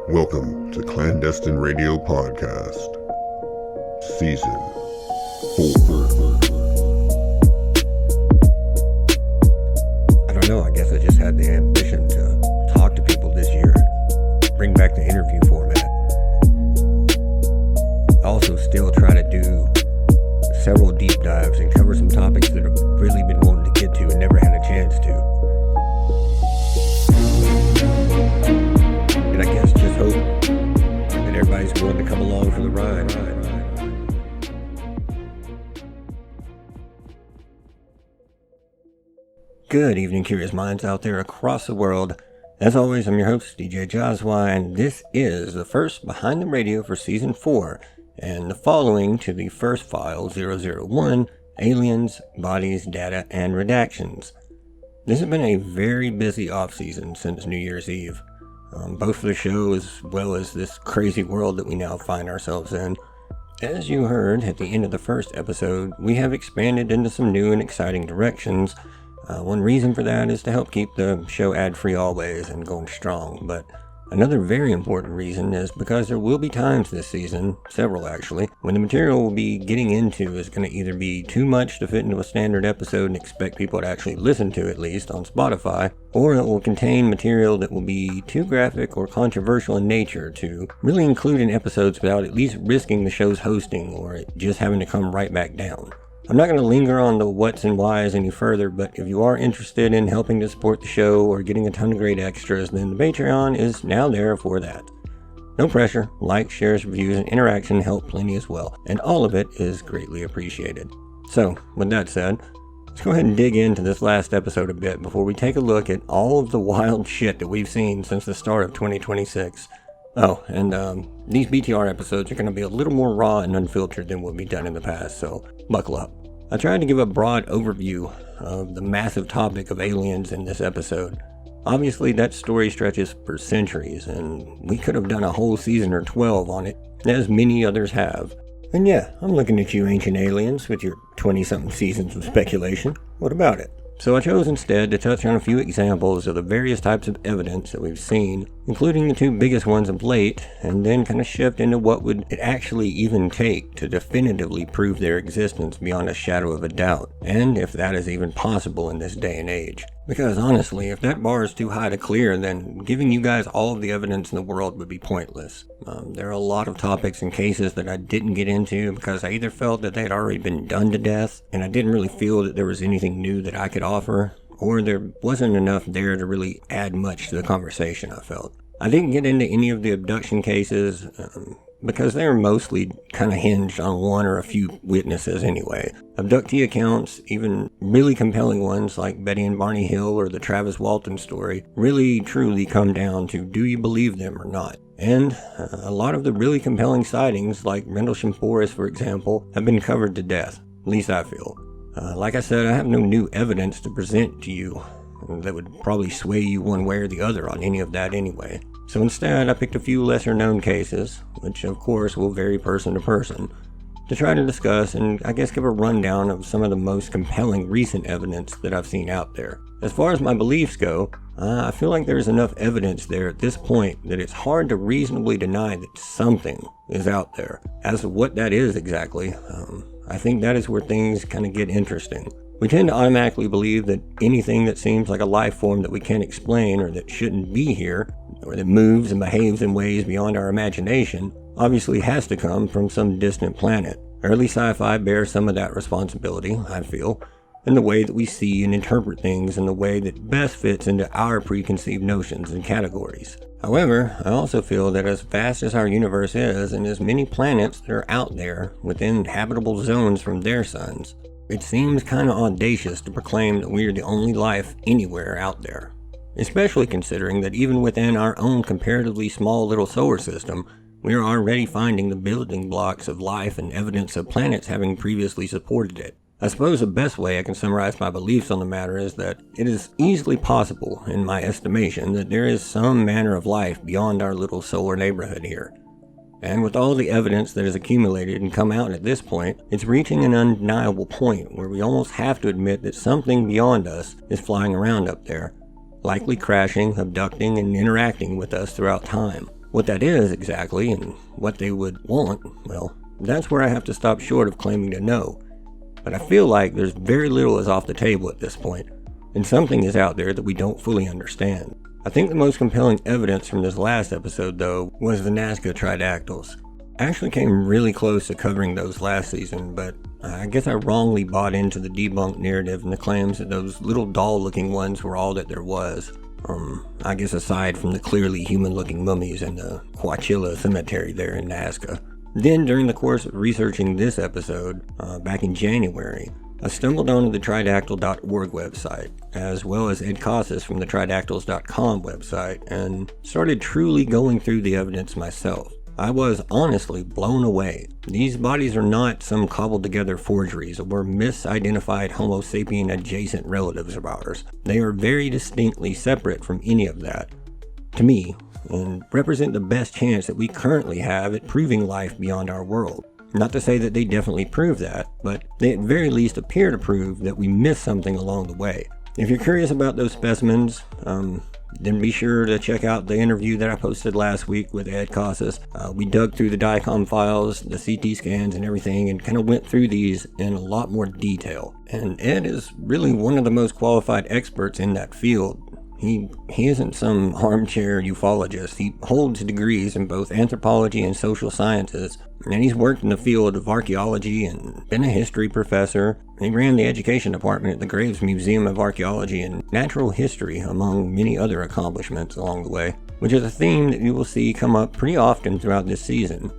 Welcome to Clandestine Radio Podcast, Season 4. I don't know, I guess I just had the ambition to talk to people this year, bring back the interview format. I also still try to do several deep dives and cover some topics that I've really been wanting to get to and never had a chance to. And I guess just hope that everybody's willing to come along for the ride. Good evening, curious minds out there across the world. As always, I'm your host, DJ Jazwa, and this is the first Behind the Radio for Season 4, and the following to the first File001, Aliens, Bodies, Data, and Redactions. This has been a very busy off-season since New Year's Eve, both for the show as well as this crazy world that we now find ourselves in. As you heard at the end of the first episode, we have expanded into some new and exciting directions. One reason for that is to help keep the show ad-free always and going strong, but another very important reason is because there will be times this season, several actually, when the material we'll be getting into is going to either be too much to fit into a standard episode and expect people to actually listen to at least on Spotify, or it will contain material that will be too graphic or controversial in nature to really include in episodes without at least risking the show's hosting or it just having to come right back down. I'm not going to linger on the what's and whys any further, but if you are interested in helping to support the show or getting a ton of great extras, then the Patreon is now there for that. No pressure, likes, shares, reviews, and interaction help plenty as well, and all of it is greatly appreciated. So, with that said, let's go ahead and dig into this last episode a bit before we take a look at all of the wild shit that we've seen since the start of 2026. Oh, and these BTR episodes are going to be a little more raw and unfiltered than what we've done in the past, so buckle up. I tried to give a broad overview of the massive topic of aliens in this episode. Obviously, that story stretches for centuries, and we could have done a whole season or 12 on it, as many others have. And yeah, I'm looking at you, ancient aliens, with your 20-something seasons of speculation. What about it? So I chose instead to touch on a few examples of the various types of evidence that we've seen, including the two biggest ones of late, and then kind of shift into what would it actually even take to definitively prove their existence beyond a shadow of a doubt, and if that is even possible in this day and age. Because honestly, if that bar is too high to clear, then giving you guys all of the evidence in the world would be pointless. There are a lot of topics and cases that I didn't get into because I either felt that they had already been done to death, and I didn't really feel that there was anything new that I could offer, or there wasn't enough there to really add much to the conversation, I felt. I didn't get into any of the abduction cases, because they were mostly kind of hinged on one or a few witnesses anyway. Abductee accounts, even really compelling ones like Betty and Barney Hill or the Travis Walton story, really truly come down to do you believe them or not. And a lot of the really compelling sightings, like Rendlesham Forest for example, have been covered to death, at least I feel. Like I said, I have no new evidence to present to you that would probably sway you one way or the other on any of that anyway. So instead, I picked a few lesser known cases, which of course will vary person to person, to try to discuss and I guess give a rundown of some of the most compelling recent evidence that I've seen out there. As far as my beliefs go, I feel like there's enough evidence there at this point that it's hard to reasonably deny that something is out there. As to what that is exactly, I think that is where things kind of get interesting. We tend to automatically believe that anything that seems like a life form that we can't explain or that shouldn't be here, or that moves and behaves in ways beyond our imagination, obviously has to come from some distant planet. Early sci-fi bears some of that responsibility, I feel, in the way that we see and interpret things in the way that best fits into our preconceived notions and categories. However, I also feel that as vast as our universe is, and as many planets that are out there within habitable zones from their suns, it seems kind of audacious to proclaim that we are the only life anywhere out there. Especially considering that even within our own comparatively small little solar system, we are already finding the building blocks of life and evidence of planets having previously supported it. I suppose the best way I can summarize my beliefs on the matter is that it is easily possible, in my estimation, that there is some manner of life beyond our little solar neighborhood here. And with all the evidence that has accumulated and come out at this point, it's reaching an undeniable point where we almost have to admit that something beyond us is flying around up there, likely crashing, abducting, and interacting with us throughout time. What that is exactly and what they would want, well, that's where I have to stop short of claiming to know. But I feel like there's very little is off the table at this point, and something is out there that we don't fully understand. I think the most compelling evidence from this last episode, though, was the Nazca tridactyls. I actually came really close to covering those last season, but I guess I wrongly bought into the debunked narrative and the claims that those little doll-looking ones were all that there was. I guess aside from the clearly human-looking mummies in the Coachella Cemetery there in Nazca. Then, during the course of researching this episode, back in January, I stumbled onto the tridactyl.org website, as well as Ed Casas from the tridactyls.com website, and started truly going through the evidence myself. I was honestly blown away. These bodies are not some cobbled together forgeries or misidentified Homo sapien adjacent relatives of ours. They are very distinctly separate from any of that, to me, and represent the best chance that we currently have at proving life beyond our world. Not to say that they definitely prove that, but they at very least appear to prove that we missed something along the way. If you're curious about those specimens, then be sure to check out the interview that I posted last week with Ed Casas. We dug through the DICOM files, the CT scans and everything, and kind of went through these in a lot more detail. And Ed is really one of the most qualified experts in that field. He isn't some armchair ufologist. He holds degrees in both anthropology and social sciences, and he's worked in the field of archaeology and been a history professor. He ran the education department at the Graves Museum of Archaeology and Natural History, among many other accomplishments along the way, which is a theme that you will see come up pretty often throughout this season.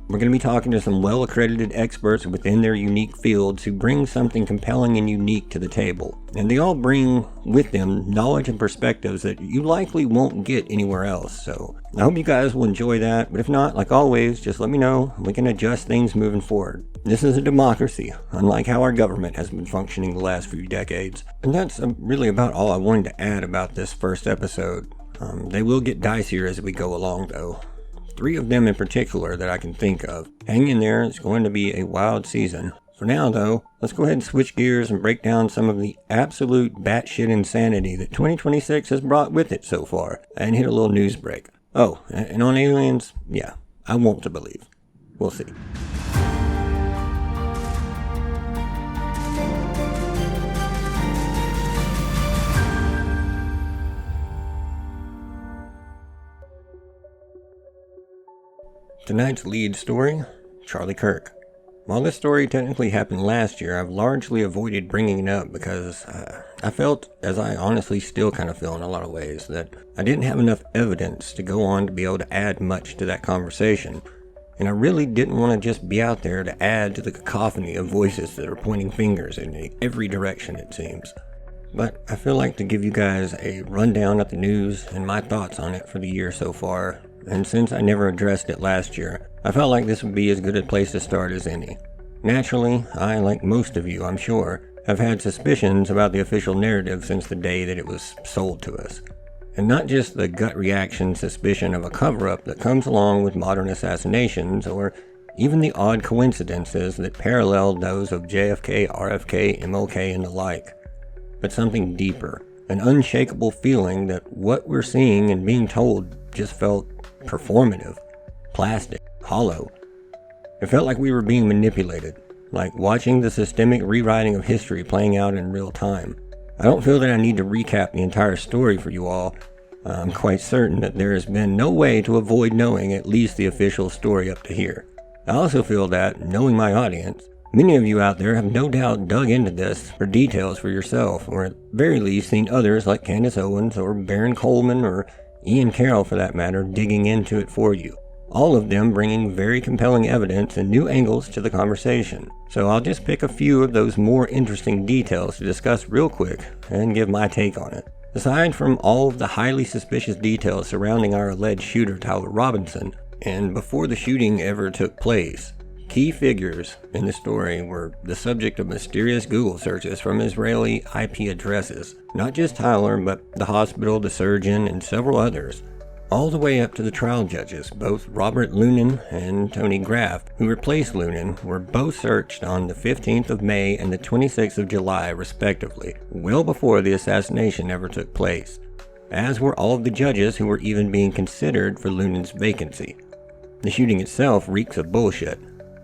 We're going to be talking to some well-accredited experts within their unique fields who bring something compelling and unique to the table. And they all bring with them knowledge and perspectives that you likely won't get anywhere else. So I hope you guys will enjoy that. But if not, like always, just let me know. We can adjust things moving forward. This is a democracy, unlike how our government has been functioning the last few decades. And that's really about all I wanted to add about this first episode. They will get dicier as we go along, though. 3 of them in particular that I can think of. Hang in there, it's going to be a wild season. For now, though, let's go ahead and switch gears and break down some of the absolute batshit insanity that 2026 has brought with it so far, and hit a little news break. Oh, and on aliens, yeah, I want to believe. We'll see. Tonight's lead story, Charlie Kirk. While this story technically happened last year, I've largely avoided bringing it up because I felt, as I honestly still kind of feel in a lot of ways, that I didn't have enough evidence to go on to be able to add much to that conversation. And I really didn't want to just be out there to add to the cacophony of voices that are pointing fingers in every direction, it seems. But I feel like to give you guys a rundown of the news and my thoughts on it for the year so far. And since I never addressed it last year, I felt like this would be as good a place to start as any. Naturally, I, like most of you, I'm sure, have had suspicions about the official narrative since the day that it was sold to us. And not just the gut reaction suspicion of a cover-up that comes along with modern assassinations, or even the odd coincidences that paralleled those of JFK, RFK, MLK, and the like. But something deeper, an unshakable feeling that what we're seeing and being told just felt performative, plastic, hollow. It felt like we were being manipulated, like watching the systemic rewriting of history playing out in real time. I don't feel that I need to recap the entire story for you all. I'm quite certain that there has been no way to avoid knowing at least the official story up to here. I also feel that, knowing my audience, many of you out there have no doubt dug into this for details for yourself, or at very least seen others like Candace Owens or Baron Coleman or Ian Carroll for that matter digging into it for you. All of them bringing very compelling evidence and new angles to the conversation. So I'll just pick a few of those more interesting details to discuss real quick and give my take on it. Aside from all of the highly suspicious details surrounding our alleged shooter Tyler Robinson, and before the shooting ever took place, key figures in the story were the subject of mysterious Google searches from Israeli IP addresses. Not just Tyler, but the hospital, the surgeon, and several others. All the way up to the trial judges, both Robert Lunin and Tony Graff, who replaced Lunin, were both searched on the 15th of May and the 26th of July, respectively, well before the assassination ever took place. as were all of the judges who were even being considered for Loonan's vacancy. The shooting itself reeks of bullshit.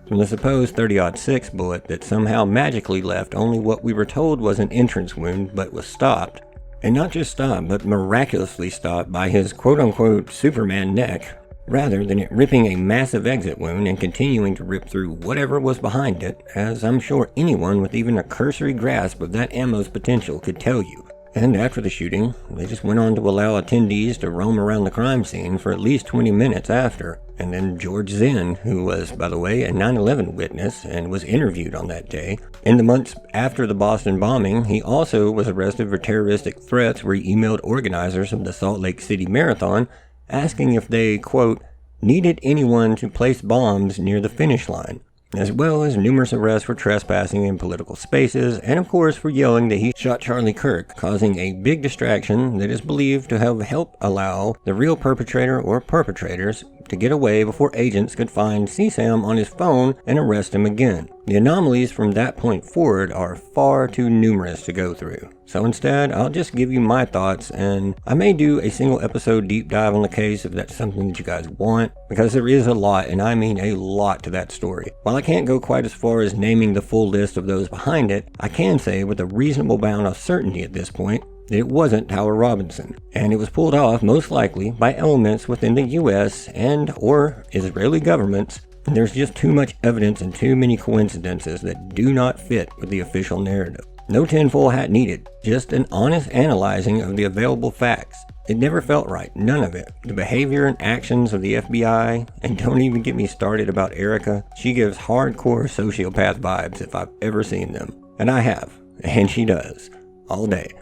From the supposed 30-06 bullet that somehow magically left only what we were told was an entrance wound but was stopped, and not just stopped, but miraculously stopped by his quote-unquote Superman neck, rather than it ripping a massive exit wound and continuing to rip through whatever was behind it, as I'm sure anyone with even a cursory grasp of that ammo's potential could tell you. And after the shooting, they just went on to allow attendees to roam around the crime scene for at least 20 minutes after. And then George Zinn, who was, by the way, a 9/11 witness and was interviewed on that day. In the months after the Boston bombing, he also was arrested for terroristic threats where he emailed organizers of the Salt Lake City Marathon asking if they, quote, needed anyone to place bombs near the finish line, as well as numerous arrests for trespassing in political spaces, and of course for yelling that he shot Charlie Kirk, causing a big distraction that is believed to have helped allow the real perpetrator or perpetrators to get away before agents could find CSAM on his phone and arrest him again. The anomalies from that point forward are far too numerous to go through. So instead, I'll just give you my thoughts, and I may do a single episode deep dive on the case if that's something that you guys want, because there is a lot, and I mean a lot to that story. While I can't go quite as far as naming the full list of those behind it, I can say with a reasonable amount of certainty at this point that it wasn't Tower Robinson, and it was pulled off most likely by elements within the US and or Israeli governments. There's just too much evidence and too many coincidences that do not fit with the official narrative. No tinfoil hat needed, just an honest analyzing of the available facts. It never felt right, none of it. The behavior and actions of the FBI, and don't even get me started about Erica. She gives hardcore sociopath vibes if I've ever seen them. And I have, and she does, all day.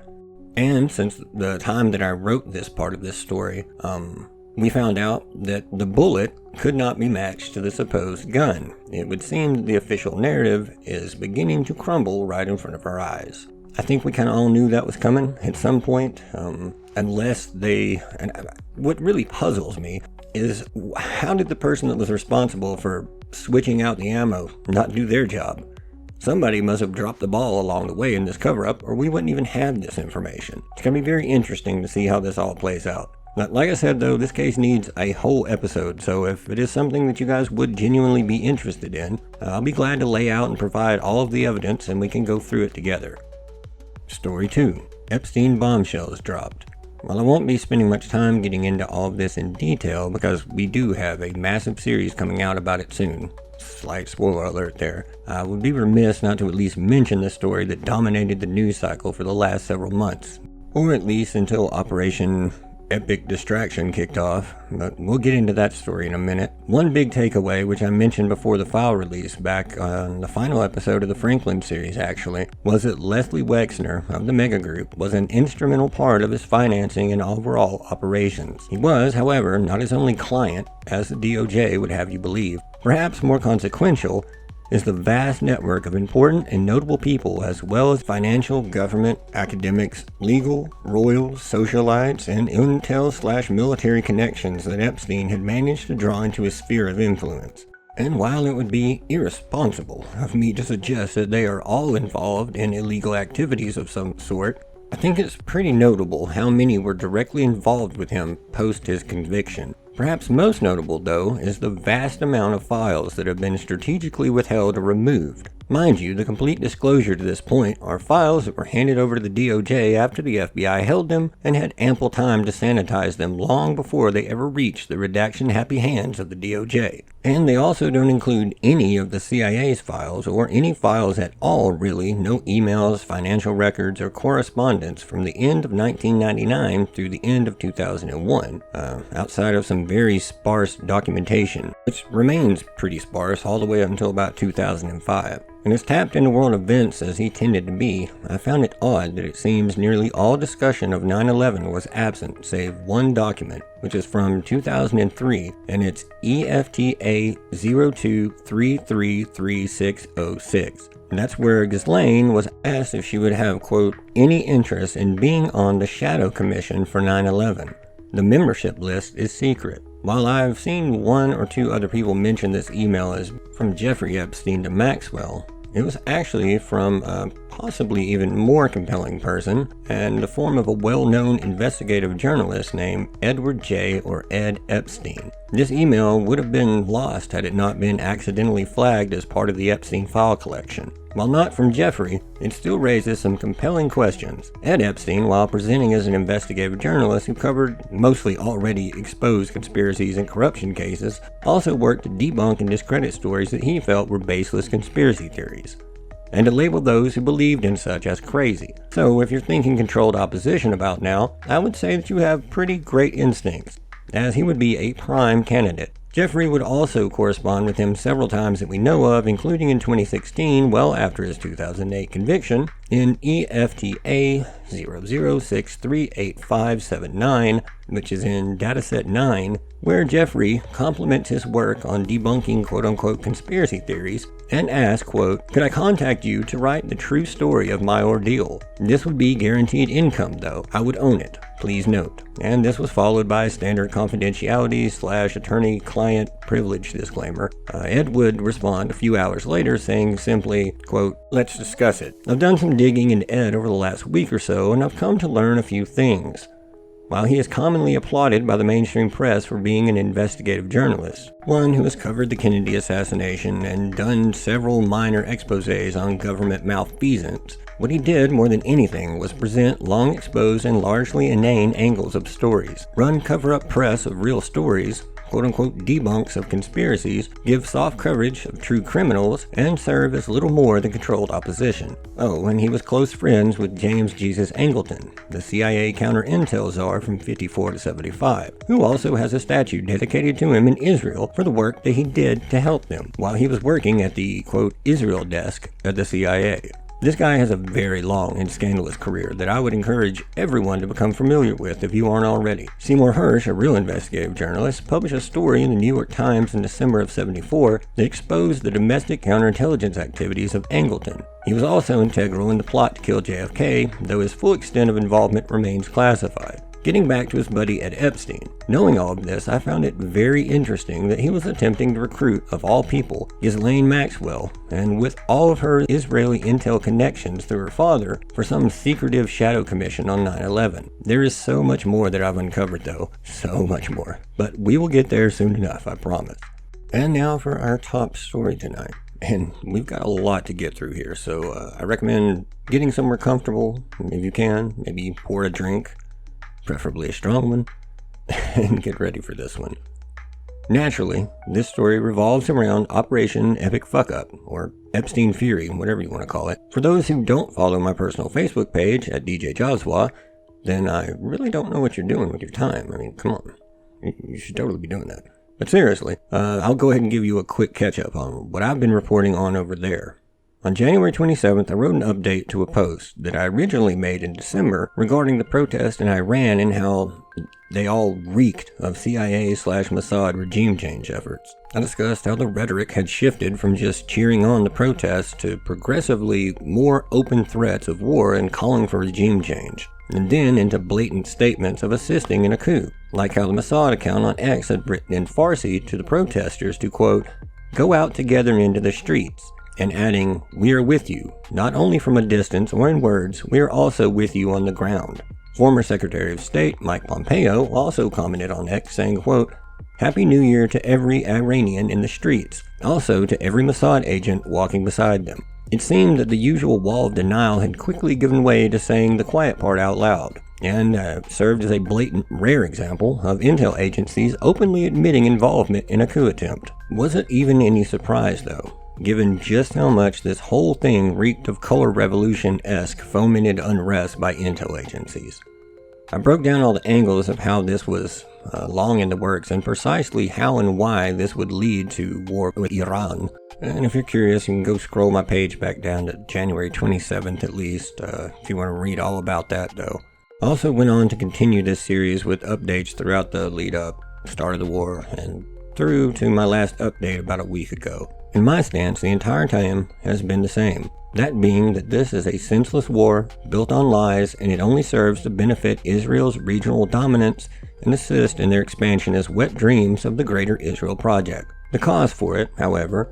And since the time that I wrote this part of this story, we found out that the bullet could not be matched to the supposed gun. It would seem that the official narrative is beginning to crumble right in front of our eyes. I think we kind of all knew that was coming at some point, unless they... And what really puzzles me is how did the person that was responsible for switching out the ammo not do their job? Somebody must have dropped the ball along the way in this cover-up, or we wouldn't even have this information. It's going to be very interesting to see how this all plays out. But like I said though, this case needs a whole episode, so if it is something that you guys would genuinely be interested in, I'll be glad to lay out and provide all of the evidence and we can go through it together. Story 2. Epstein bombshells dropped. While I won't be spending much time getting into all of this in detail because we do have a massive series coming out about it soon. Slight spoiler alert there. I would be remiss not to at least mention the story that dominated the news cycle for the last several months. Or at least until Operation Epic Distraction kicked off, but we'll get into that story in a minute. One big takeaway, which I mentioned before the file release back on the final episode of the Franklin series actually, was that Leslie Wexner of the Mega Group was an instrumental part of his financing and overall operations. He was, however, not his only client, as the DOJ would have you believe. Perhaps more consequential is the vast network of important and notable people as well as financial, government, academics, legal, royal, socialites, and intel/military connections that Epstein had managed to draw into his sphere of influence. And while it would be irresponsible of me to suggest that they are all involved in illegal activities of some sort, I think it's pretty notable how many were directly involved with him post his conviction. Perhaps most notable, though, is the vast amount of files that have been strategically withheld or removed. Mind you, the complete disclosure to this point are files that were handed over to the DOJ after the FBI held them and had ample time to sanitize them long before they ever reached the redaction-happy hands of the DOJ. And they also don't include any of the CIA's files, or any files at all really, no emails, financial records, or correspondence from the end of 1999 through the end of 2001, outside of some very sparse documentation, which remains pretty sparse all the way up until about 2005. And as tapped into world events as he tended to be, I found it odd that it seems nearly all discussion of 9/11 was absent, save one document, which is from 2003, and it's EFTA 02333606. And that's where Ghislaine was asked if she would have, quote, any interest in being on the Shadow Commission for 9/11. The membership list is secret. While I've seen one or two other people mention this email as from Jeffrey Epstein to Maxwell, It was actually from a possibly even more compelling person, and the form of a well-known investigative journalist named Edward J. or Ed Epstein. This email would have been lost had it not been accidentally flagged as part of the Epstein file collection. While not from Jeffrey, it still raises some compelling questions. Ed Epstein, while presenting as an investigative journalist who covered mostly already exposed conspiracies and corruption cases, also worked to debunk and discredit stories that he felt were baseless conspiracy theories, and to label those who believed in such as crazy. So if you're thinking controlled opposition about now, I would say that you have pretty great instincts, as he would be a prime candidate. Jeffrey would also correspond with him several times that we know of, including in 2016, well after his 2008 conviction, in EFTA 00638579, which is in dataset 9, where Jeffrey compliments his work on debunking quote-unquote conspiracy theories and asks, quote, "Could I contact you to write the true story of my ordeal? This would be guaranteed income, though. I would own it. Please note." And this was followed by a standard confidentiality/attorney-client privilege disclaimer. Ed would respond a few hours later saying simply, quote, "Let's discuss it. I've done some digging into Ed over the last week or so, and I've come to learn a few things. While he is commonly applauded by the mainstream press for being an investigative journalist, one who has covered the Kennedy assassination and done several minor exposés on government malfeasance, what he did more than anything was present long exposed and largely inane angles of stories, run cover-up press of real stories, quote-unquote debunks of conspiracies, give soft coverage of true criminals, and serve as little more than controlled opposition. Oh, and he was close friends with James Jesus Angleton, the CIA counter-intel czar from 54 to 75, who also has a statue dedicated to him in Israel for the work that he did to help them while he was working at the, quote, Israel desk at the CIA. This guy has a very long and scandalous career that I would encourage everyone to become familiar with if you aren't already. Seymour Hersh, a real investigative journalist, published a story in the New York Times in December of '74 that exposed the domestic counterintelligence activities of Angleton. He was also integral in the plot to kill JFK, though his full extent of involvement remains classified. Getting back to his buddy Ed Epstein, knowing all of this, I found it very interesting that he was attempting to recruit, of all people, Ghislaine Maxwell, and with all of her Israeli intel connections through her father, for some secretive shadow commission on 9/11. There is so much more that I've uncovered though, so much more. But we will get there soon enough, I promise. And now for our top story tonight. And we've got a lot to get through here, so I recommend getting somewhere comfortable, if you can, maybe pour a drink, preferably a strong one, and get ready for this one. Naturally, this story revolves around Operation Epic Fuck Up, or Epstein Fury, whatever you want to call it. For those who don't follow my personal Facebook page at DJ Joswa, then I really don't know what you're doing with your time. I mean, come on. You should totally be doing that. But seriously, I'll go ahead and give you a quick catch-up on what I've been reporting on over there. On January 27th, I wrote an update to a post that I originally made in December regarding the protest in Iran and how they all reeked of CIA/Mossad regime change efforts. I discussed how the rhetoric had shifted from just cheering on the protests to progressively more open threats of war and calling for regime change, and then into blatant statements of assisting in a coup, like how the Mossad account on X had written in Farsi to the protesters to, quote, "Go out together into the streets," and adding, "We are with you, not only from a distance or in words, we are also with you on the ground." Former Secretary of State Mike Pompeo also commented on X saying, quote, "Happy New Year to every Iranian in the streets, also to every Mossad agent walking beside them." It seemed that the usual wall of denial had quickly given way to saying the quiet part out loud, and served as a blatant, rare example of intel agencies openly admitting involvement in a coup attempt. Was it even any surprise, though, given just how much this whole thing reeked of color revolution-esque fomented unrest by intel agencies? I broke down all the angles of how this was long in the works and precisely how and why this would lead to war with Iran. And if you're curious, you can go scroll my page back down to January 27th at least, if you want to read all about that though. I also went on to continue this series with updates throughout the lead up, start of the war, and through to my last update about a week ago. And my stance the entire time has been the same. That being that this is a senseless war built on lies, and it only serves to benefit Israel's regional dominance and assist in their expansion as wet dreams of the greater Israel project. The cause for it, however,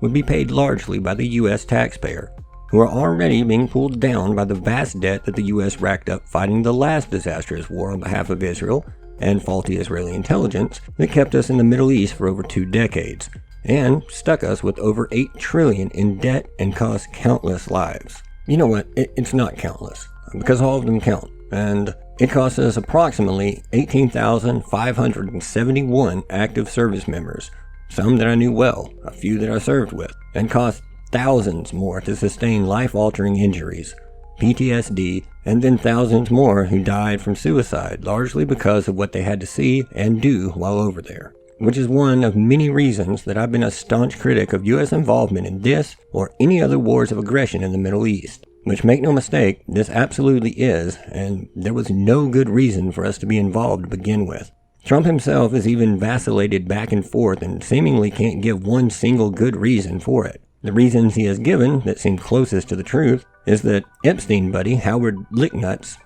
would be paid largely by the U.S. taxpayer, who are already being pulled down by the vast debt that the U.S. racked up fighting the last disastrous war on behalf of Israel and faulty Israeli intelligence that kept us in the Middle East for over 2 decades, and stuck us with over $8 trillion in debt and cost countless lives. You know what? It's not countless, because all of them count, and it cost us approximately 18,571 active service members, some that I knew well, a few that I served with, and cost thousands more to sustain life-altering injuries, PTSD, and then thousands more who died from suicide, largely because of what they had to see and do while over there. Which is one of many reasons that I've been a staunch critic of U.S. involvement in this or any other wars of aggression in the Middle East. Which, make no mistake, this absolutely is, and there was no good reason for us to be involved to begin with. Trump himself has even vacillated back and forth and seemingly can't give one single good reason for it. The reasons he has given that seem closest to the truth is that Epstein buddy Howard Ludnick,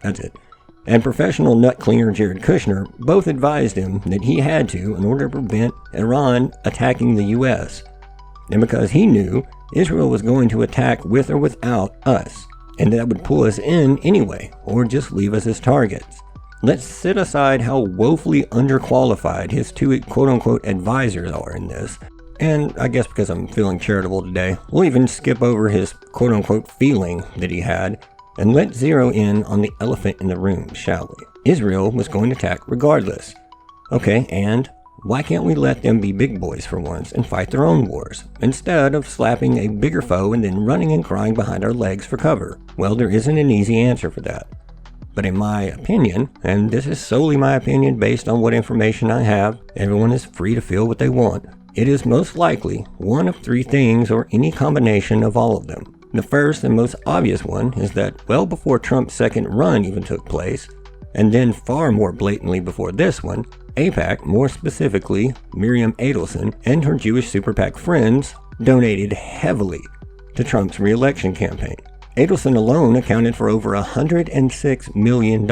that's it, and professional nut cleaner Jared Kushner both advised him that he had to in order to prevent Iran attacking the U.S. And because he knew Israel was going to attack with or without us, and that would pull us in anyway, or just leave us as targets. Let's set aside how woefully underqualified his 2 quote-unquote advisors are in this, and I guess because I'm feeling charitable today, we'll even skip over his quote-unquote feeling that he had, and let's zero in on the elephant in the room, shall we? Israel was going to attack regardless. Okay, and why can't we let them be big boys for once and fight their own wars, instead of slapping a bigger foe and then running and crying behind our legs for cover? Well, there isn't an easy answer for that. But in my opinion, and this is solely my opinion based on what information I have, everyone is free to feel what they want, it is most likely one of 3 things or any combination of all of them. The first and most obvious one is that well before Trump's second run even took place, and then far more blatantly before this one, AIPAC, more specifically Miriam Adelson and her Jewish super PAC friends, donated heavily to Trump's re-election campaign. Adelson alone accounted for over $106 million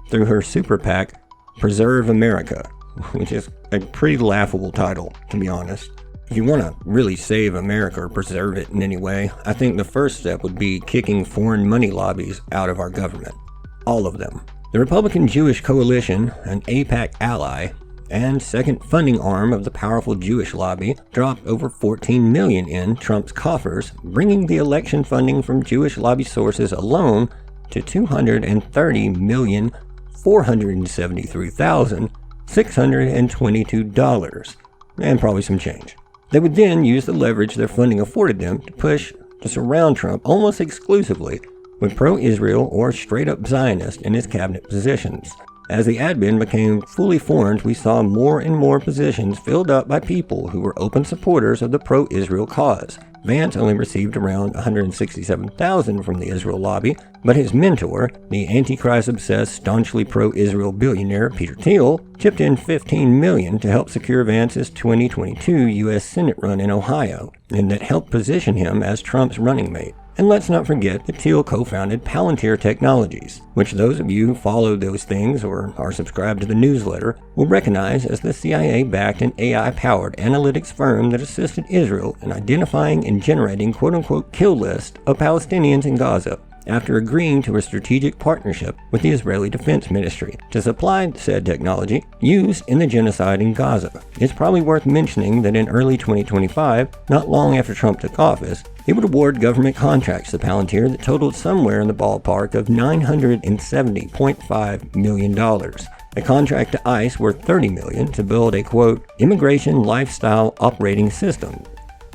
through her super PAC, Preserve America, which is a pretty laughable title, to be honest. If you want to really save America or preserve it in any way, I think the first step would be kicking foreign money lobbies out of our government. All of them. The Republican Jewish Coalition, an AIPAC ally, and second funding arm of the powerful Jewish lobby, dropped over $14 million in Trump's coffers, bringing the election funding from Jewish lobby sources alone to $230,473,622, and probably some change. They would then use the leverage their funding afforded them to surround Trump almost exclusively with pro-Israel or straight-up Zionist in his cabinet positions. As the admin became fully formed, we saw more and more positions filled up by people who were open supporters of the pro-Israel cause. Vance only received around $167,000 from the Israel lobby, but his mentor, the Antichrist-obsessed, staunchly pro-Israel billionaire Peter Thiel, chipped in $15 million to help secure Vance's 2022 U.S. Senate run in Ohio, and that helped position him as Trump's running mate. And let's not forget that Thiel co-founded Palantir Technologies, which those of you who follow those things or are subscribed to the newsletter will recognize as the CIA-backed and AI-powered analytics firm that assisted Israel in identifying and generating quote-unquote kill list of Palestinians in Gaza, after agreeing to a strategic partnership with the Israeli Defense Ministry to supply said technology used in the genocide in Gaza. It's probably worth mentioning that in early 2025, not long after Trump took office, he would award government contracts to Palantir that totaled somewhere in the ballpark of $970.5 million. A contract to ICE worth $30 million to build a, quote, immigration lifestyle operating system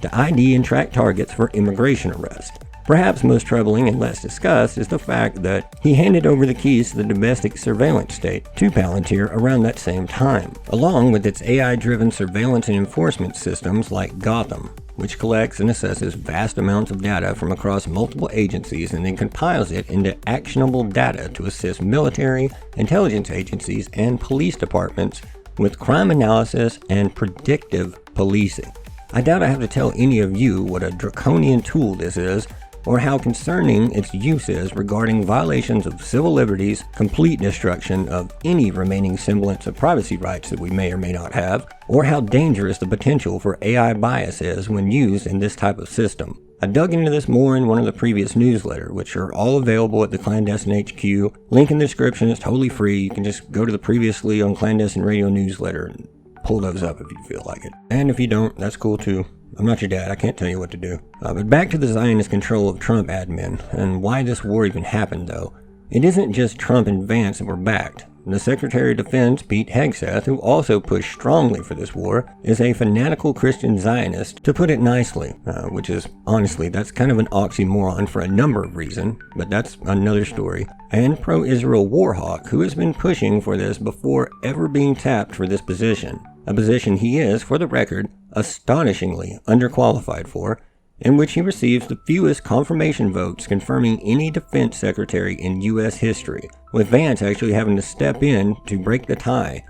to ID and track targets for immigration arrest. Perhaps most troubling and less discussed is the fact that he handed over the keys to the domestic surveillance state to Palantir around that same time, along with its AI-driven surveillance and enforcement systems like Gotham, which collects and assesses vast amounts of data from across multiple agencies and then compiles it into actionable data to assist military, intelligence agencies, and police departments with crime analysis and predictive policing. I doubt I have to tell any of you what a draconian tool this is, or how concerning its use is regarding violations of civil liberties, complete destruction of any remaining semblance of privacy rights that we may or may not have, or how dangerous the potential for AI bias is when used in this type of system. I dug into this more in one of the previous newsletters, which are all available at the Clandestine HQ. Link in the description, it's totally free. You can just go to the previously on Clandestine Radio newsletter and pull those up if you feel like it. And if you don't, that's cool too. I'm not your dad, I can't tell you what to do. But back to the Zionist control of Trump admin, and why this war even happened though. It isn't just Trump and Vance that were backed. The Secretary of Defense, Pete Hegseth, who also pushed strongly for this war, is a fanatical Christian Zionist, to put it nicely, which is, honestly, that's kind of an oxymoron for a number of reasons, but that's another story. And pro-Israel war hawk, who has been pushing for this before ever being tapped for this position. A position he is, for the record, astonishingly underqualified for, in which he receives the fewest confirmation votes confirming any defense secretary in U.S. history, with Vance actually having to step in to break the tie.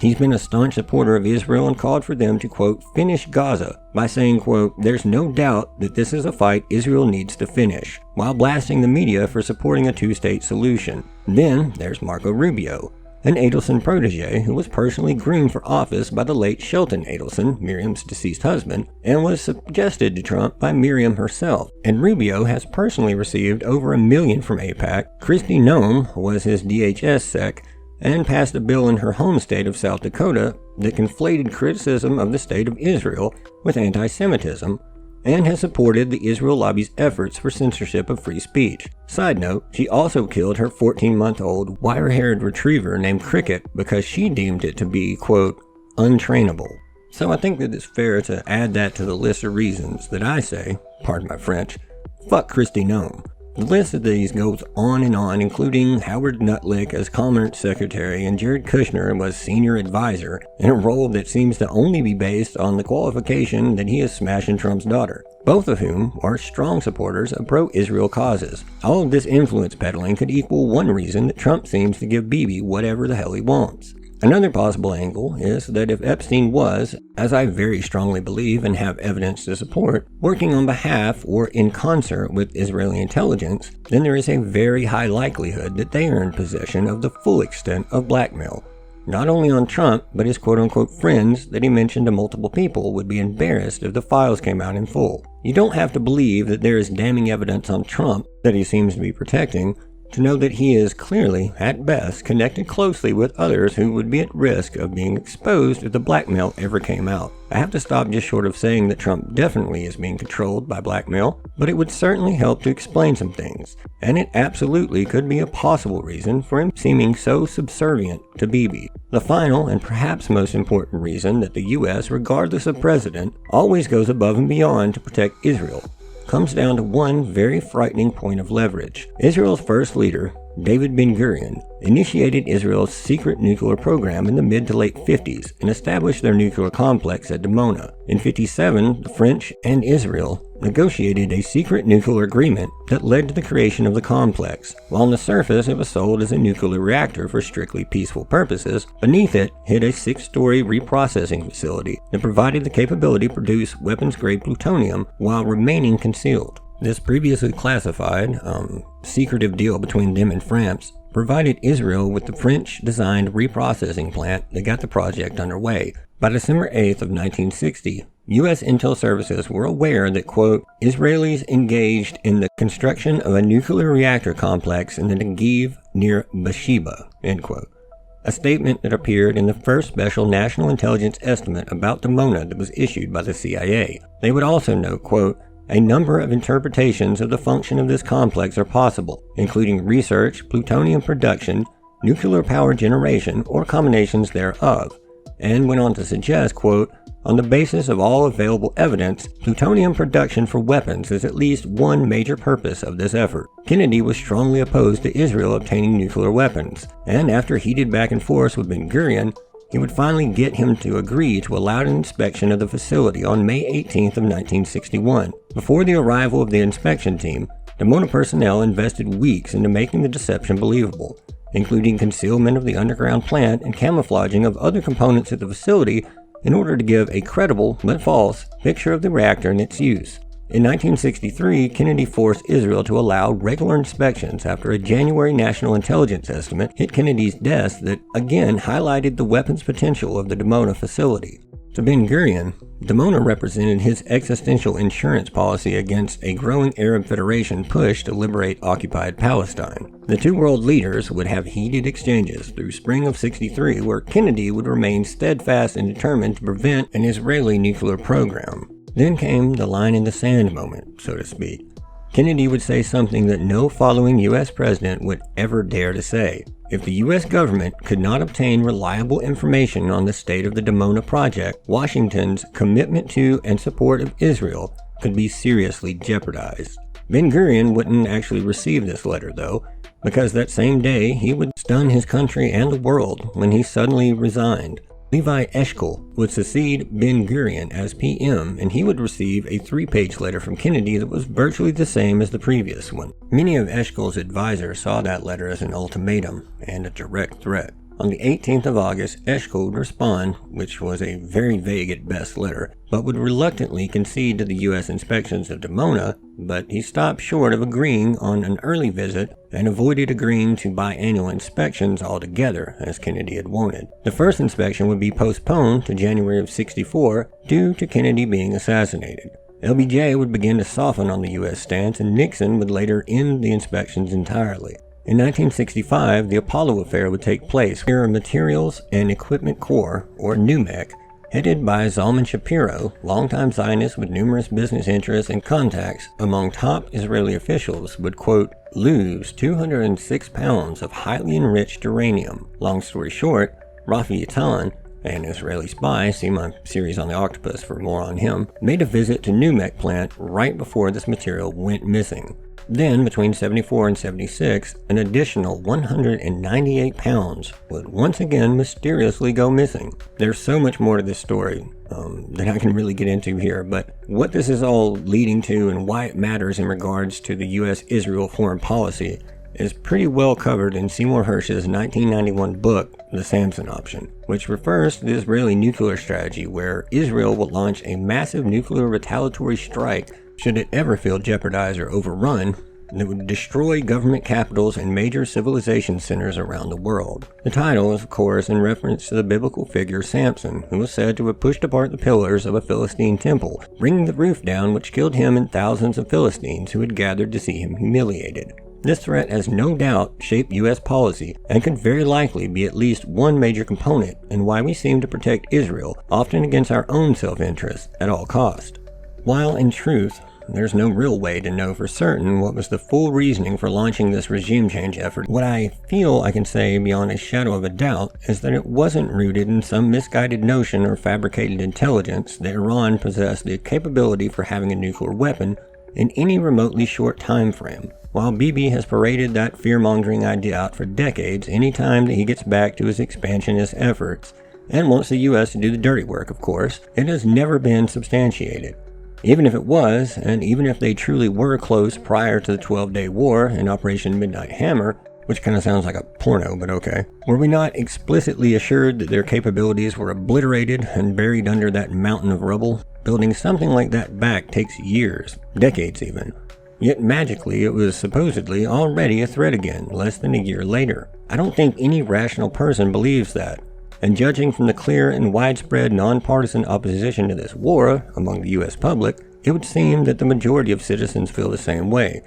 He's been a staunch supporter of Israel and called for them to, quote, finish Gaza by saying, quote, there's no doubt that this is a fight Israel needs to finish, while blasting the media for supporting a two-state solution. Then there's Marco Rubio, an Adelson protege who was personally groomed for office by the late Shelton Adelson, Miriam's deceased husband, and was suggested to Trump by Miriam herself. And Rubio has personally received over $1 million from AIPAC. Kristi Noem was his DHS sec, and passed a bill in her home state of South Dakota that conflated criticism of the state of Israel with anti-Semitism, and has supported the Israel lobby's efforts for censorship of free speech. Side note, she also killed her 14-month-old wire-haired retriever named Cricket because she deemed it to be, quote, untrainable. So I think that it's fair to add that to the list of reasons that I say, pardon my French, fuck Kristi Noem. The list of these goes on, including Howard Nutlick as Commerce Secretary and Jared Kushner was Senior Advisor, in a role that seems to only be based on the qualification that he is smashing Trump's daughter, both of whom are strong supporters of pro-Israel causes. All of this influence peddling could equal one reason that Trump seems to give Bibi whatever the hell he wants. Another possible angle is that if Epstein was, as I very strongly believe and have evidence to support, working on behalf or in concert with Israeli intelligence, then there is a very high likelihood that they are in possession of the full extent of blackmail. Not only on Trump, but his quote-unquote friends that he mentioned to multiple people would be embarrassed if the files came out in full. You don't have to believe that there is damning evidence on Trump that he seems to be protecting, to know that he is clearly, at best, connected closely with others who would be at risk of being exposed if the blackmail ever came out. I have to stop just short of saying that Trump definitely is being controlled by blackmail, but it would certainly help to explain some things, and it absolutely could be a possible reason for him seeming so subservient to Bibi. The final and perhaps most important reason that the U.S., regardless of president, always goes above and beyond to protect Israel comes down to one very frightening point of leverage. Israel's first leader, David Ben-Gurion, initiated Israel's secret nuclear program in the mid to late 50s and established their nuclear complex at Dimona. In 57, the French and Israel negotiated a secret nuclear agreement that led to the creation of the complex. While on the surface it was sold as a nuclear reactor for strictly peaceful purposes, beneath it hid a 6-story reprocessing facility that provided the capability to produce weapons-grade plutonium while remaining concealed. This previously classified, secretive deal between them and France provided Israel with the French-designed reprocessing plant that got the project underway. By December 8th of 1960, U.S. intel services were aware that, quote, Israelis engaged in the construction of a nuclear reactor complex in the Negev near Beersheba, end quote. A statement that appeared in the first special national intelligence estimate about Dimona that was issued by the CIA. They would also note, quote, a number of interpretations of the function of this complex are possible, including research, plutonium production, nuclear power generation, or combinations thereof, and went on to suggest, quote, on the basis of all available evidence, plutonium production for weapons is at least one major purpose of this effort. Kennedy was strongly opposed to Israel obtaining nuclear weapons, and after heated back and forth with Ben-Gurion, he would finally get him to agree to allow an inspection of the facility on May 18th of 1961. Before the arrival of the inspection team, Dimona personnel invested weeks into making the deception believable, including concealment of the underground plant and camouflaging of other components at the facility in order to give a credible, but false, picture of the reactor and its use. In 1963, Kennedy forced Israel to allow regular inspections after a January national intelligence estimate hit Kennedy's desk that again highlighted the weapons potential of the Dimona facility. To Ben-Gurion, Dimona represented his existential insurance policy against a growing Arab Federation push to liberate occupied Palestine. The two world leaders would have heated exchanges through spring of '63, where Kennedy would remain steadfast and determined to prevent an Israeli nuclear program. Then came the line in the sand moment, so to speak. Kennedy would say something that no following U.S. president would ever dare to say. If the U.S. government could not obtain reliable information on the state of the Dimona project, Washington's commitment to and support of Israel could be seriously jeopardized. Ben-Gurion wouldn't actually receive this letter, though, because that same day he would stun his country and the world when he suddenly resigned. Levi Eshkol would succeed Ben-Gurion as PM, and he would receive a 3-page letter from Kennedy that was virtually the same as the previous one. Many of Eshkol's advisors saw that letter as an ultimatum and a direct threat. On the 18th of August, Eshkol would respond, which was a very vague at best letter, but would reluctantly concede to the U.S. inspections of Dimona, but he stopped short of agreeing on an early visit and avoided agreeing to biannual inspections altogether, as Kennedy had wanted. The first inspection would be postponed to January of '64 due to Kennedy being assassinated. LBJ would begin to soften on the U.S. stance, and Nixon would later end the inspections entirely. In 1965, the Apollo affair would take place, where Materials and Equipment Corps, or NUMEC, headed by Zalman Shapiro, longtime Zionist with numerous business interests and contacts among top Israeli officials, would, quote, lose 206 pounds of highly enriched uranium. Long story short, Rafi Eitan, an Israeli spy, see my series on the octopus for more on him, made a visit to NUMEC plant right before this material went missing. Then, between 74 and 76, an additional 198 pounds would once again mysteriously go missing. There's so much more to this story that I can really get into here, but what this is all leading to and why it matters in regards to the U.S.-Israel foreign policy is pretty well covered in Seymour Hersh's 1991 book, The Samson Option, which refers to the Israeli nuclear strategy where Israel will launch a massive nuclear retaliatory strike should it ever feel jeopardized or overrun, that would destroy government capitals and major civilization centers around the world. The title is, of course, in reference to the biblical figure Samson, who was said to have pushed apart the pillars of a Philistine temple, bringing the roof down, which killed him and thousands of Philistines who had gathered to see him humiliated. This threat has no doubt shaped U.S. policy and could very likely be at least one major component in why we seem to protect Israel, often against our own self-interest, at all cost. While, in truth, there's no real way to know for certain what was the full reasoning for launching this regime change effort, what I feel I can say beyond a shadow of a doubt is that it wasn't rooted in some misguided notion or fabricated intelligence that Iran possessed the capability for having a nuclear weapon in any remotely short time frame. While Bibi has paraded that fear-mongering idea out for decades any time that he gets back to his expansionist efforts, and wants the U.S. to do the dirty work, of course, it has never been substantiated. Even if it was, and even if they truly were close prior to the 12-Day War and Operation Midnight Hammer, which kind of sounds like a porno, but okay, were we not explicitly assured that their capabilities were obliterated and buried under that mountain of rubble? Building something like that back takes years, decades even. Yet magically it was supposedly already a threat again, less than a year later. I don't think any rational person believes that. And judging from the clear and widespread nonpartisan opposition to this war among the U.S. public, it would seem that the majority of citizens feel the same way,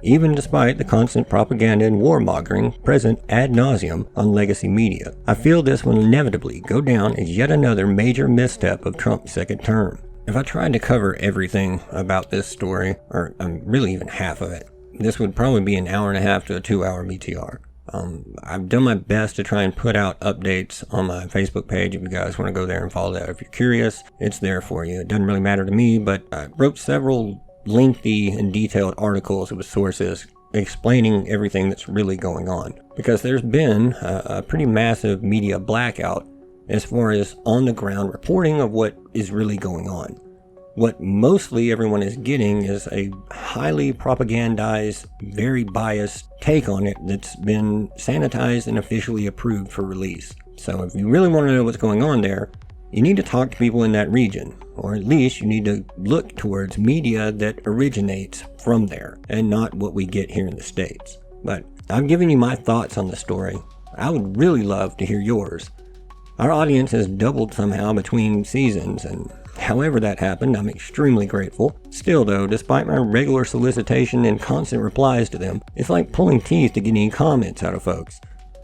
even despite the constant propaganda and warmongering present ad nauseum on legacy media. I feel this will inevitably go down as yet another major misstep of Trump's second term. If I tried to cover everything about this story, or really even half of it, this would probably be an hour and a half to a 2-hour BTR. I've done my best to try and put out updates on my Facebook page. If you guys want to go there and follow that, if you're curious, it's there for you. It doesn't really matter to me, but I wrote several lengthy and detailed articles with sources explaining everything that's really going on. Because there's been a pretty massive media blackout as far as on-the-ground reporting of what is really going on. What mostly everyone is getting is a highly propagandized, very biased take on it that's been sanitized and officially approved for release. So if you really want to know what's going on there, you need to talk to people in that region, or at least you need to look towards media that originates from there and not what we get here in the States. But I've given you my thoughts on the story. I would really love to hear yours. Our audience has doubled somehow between seasons, and however that happened, I'm extremely grateful. Still though, despite my regular solicitation and constant replies to them, it's like pulling teeth to get any comments out of folks,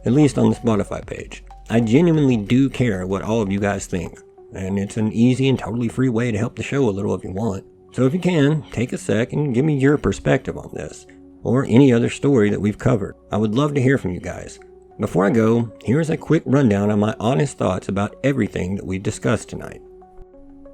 at least on the Spotify page. I genuinely do care what all of you guys think, and it's an easy and totally free way to help the show a little if you want. So if you can, take a sec and give me your perspective on this, or any other story that we've covered. I would love to hear from you guys. Before I go, here's a quick rundown on my honest thoughts about everything that we've discussed tonight.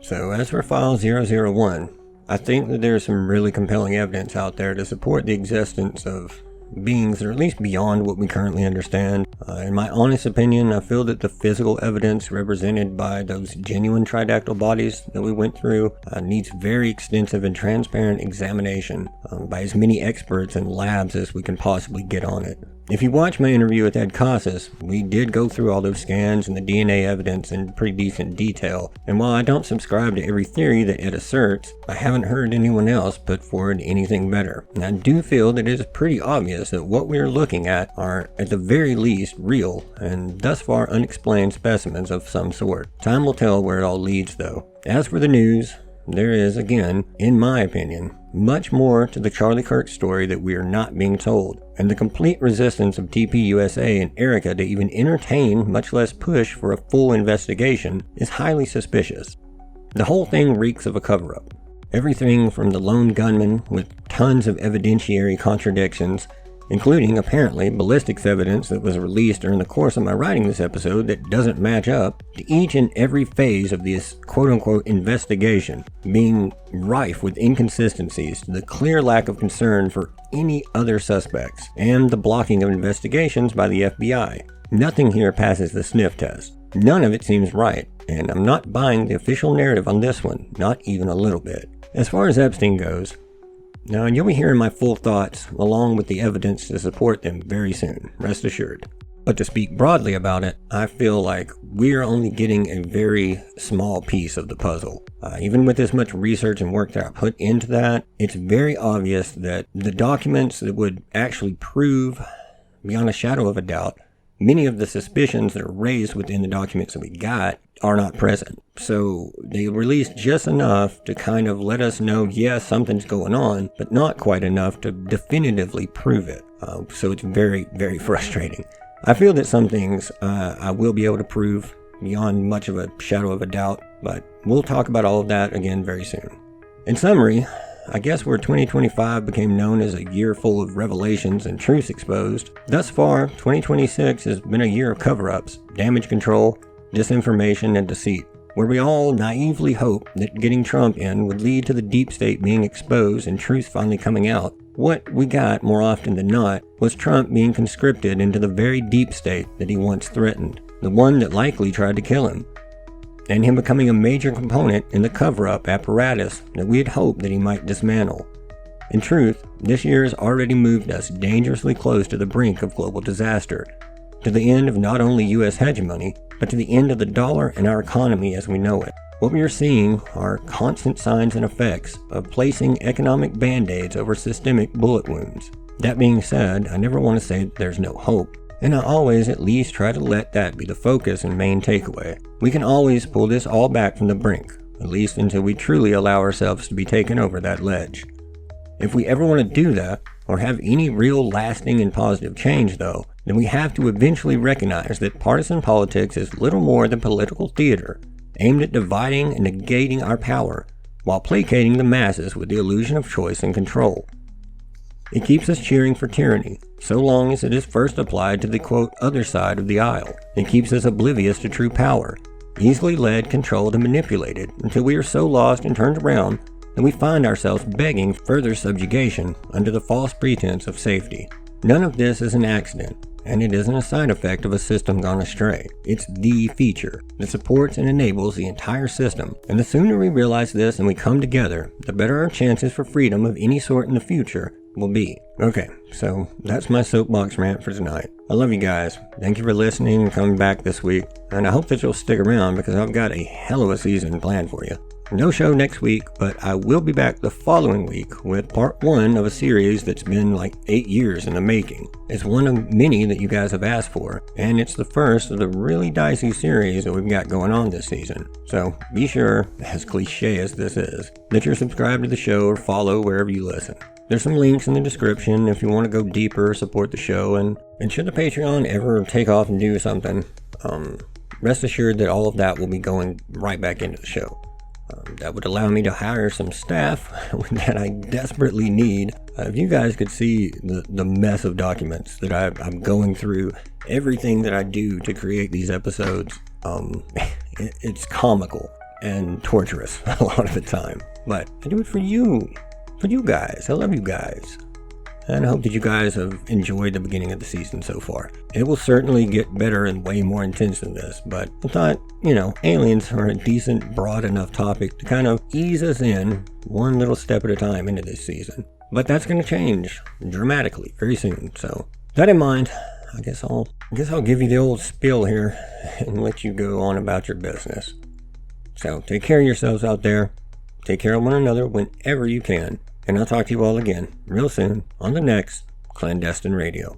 So as for File001, I think that there's some really compelling evidence out there to support the existence of beings that are at least beyond what we currently understand. In my honest opinion, I feel that the physical evidence represented by those genuine tridactyl bodies that we went through needs very extensive and transparent examination by as many experts and labs as we can possibly get on it. If you watch my interview with Ed Casas, we did go through all those scans and the DNA evidence in pretty decent detail, and while I don't subscribe to every theory that Ed asserts, I haven't heard anyone else put forward anything better. And I do feel that it is pretty obvious that what we are looking at are, at the very least, real, and thus far unexplained specimens of some sort. Time will tell where it all leads though. As for the news, there is, again, in my opinion, much more to the Charlie Kirk story that we are not being told, and the complete resistance of TPUSA and Erica to even entertain, much less push for a full investigation, is highly suspicious. The whole thing reeks of a cover-up. Everything from the lone gunman with tons of evidentiary contradictions, including apparently ballistics evidence that was released during the course of my writing this episode that doesn't match up, to each and every phase of this quote-unquote investigation being rife with inconsistencies, to the clear lack of concern for any other suspects, and the blocking of investigations by the FBI. Nothing here passes the sniff test. None of it seems right, and I'm not buying the official narrative on this one, not even a little bit. As far as Epstein goes, now, you'll be hearing my full thoughts along with the evidence to support them very soon, rest assured. But to speak broadly about it, I feel like we're only getting a very small piece of the puzzle. Even with as much research and work that I put into that, it's very obvious that the documents that would actually prove, beyond a shadow of a doubt, many of the suspicions that are raised within the documents that we got are not present. So they released just enough to kind of let us know, yes, something's going on, but not quite enough to definitively prove it. So it's very, very frustrating. I feel that some things I will be able to prove beyond much of a shadow of a doubt, but we'll talk about all of that again very soon. In summary, I guess where 2025 became known as a year full of revelations and truths exposed, thus far, 2026 has been a year of cover-ups, damage control, disinformation, and deceit, where we all naively hoped that getting Trump in would lead to the deep state being exposed and truth finally coming out. What we got, more often than not, was Trump being conscripted into the very deep state that he once threatened, the one that likely tried to kill him, and him becoming a major component in the cover-up apparatus that we had hoped that he might dismantle. In truth, this year has already moved us dangerously close to the brink of global disaster, to the end of not only U.S. hegemony, but to the end of the dollar and our economy as we know it. What we are seeing are constant signs and effects of placing economic band-aids over systemic bullet wounds. That being said, I never want to say that there's no hope, and I always at least try to let that be the focus and main takeaway. We can always pull this all back from the brink, at least until we truly allow ourselves to be taken over that ledge. If we ever want to do that, or have any real lasting and positive change though, then we have to eventually recognize that partisan politics is little more than political theater, aimed at dividing and negating our power, while placating the masses with the illusion of choice and control. It keeps us cheering for tyranny, so long as it is first applied to the quote other side of the aisle. It keeps us oblivious to true power, easily led, controlled, and manipulated until we are so lost and turned around that we find ourselves begging further subjugation under the false pretense of safety. None of this is an accident, and it isn't a side effect of a system gone astray. It's the feature that supports and enables the entire system, and the sooner we realize this and we come together, the better our chances for freedom of any sort in the future will be. Okay, so that's my soapbox rant for tonight. I love you guys. Thank you for listening and coming back this week. And I hope that you'll stick around because I've got a hell of a season planned for you. No show next week, but I will be back the following week with part 1 of a series that's been like 8 years in the making. It's one of many that you guys have asked for, and it's the first of the really dicey series that we've got going on this season. So be sure, as cliche as this is, that you're subscribed to the show or follow wherever you listen. There's some links in the description if you want to go deeper, support the show, and should the Patreon ever take off and do something, rest assured that all of that will be going right back into the show. That would allow me to hire some staff that I desperately need. If you guys could see the mess of documents that I'm going through, everything that I do to create these episodes, it's comical and torturous a lot of the time. But I do it for you guys. I love you guys. And I hope that you guys have enjoyed the beginning of the season so far. It will certainly get better and way more intense than this, but I thought, aliens are a decent, broad enough topic to kind of ease us in one little step at a time into this season. But that's going to change dramatically very soon. So, that in mind, I guess I'll give you the old spiel here and let you go on about your business. So, take care of yourselves out there. Take care of one another whenever you can. And I'll talk to you all again real soon on the next Clandestine Radio.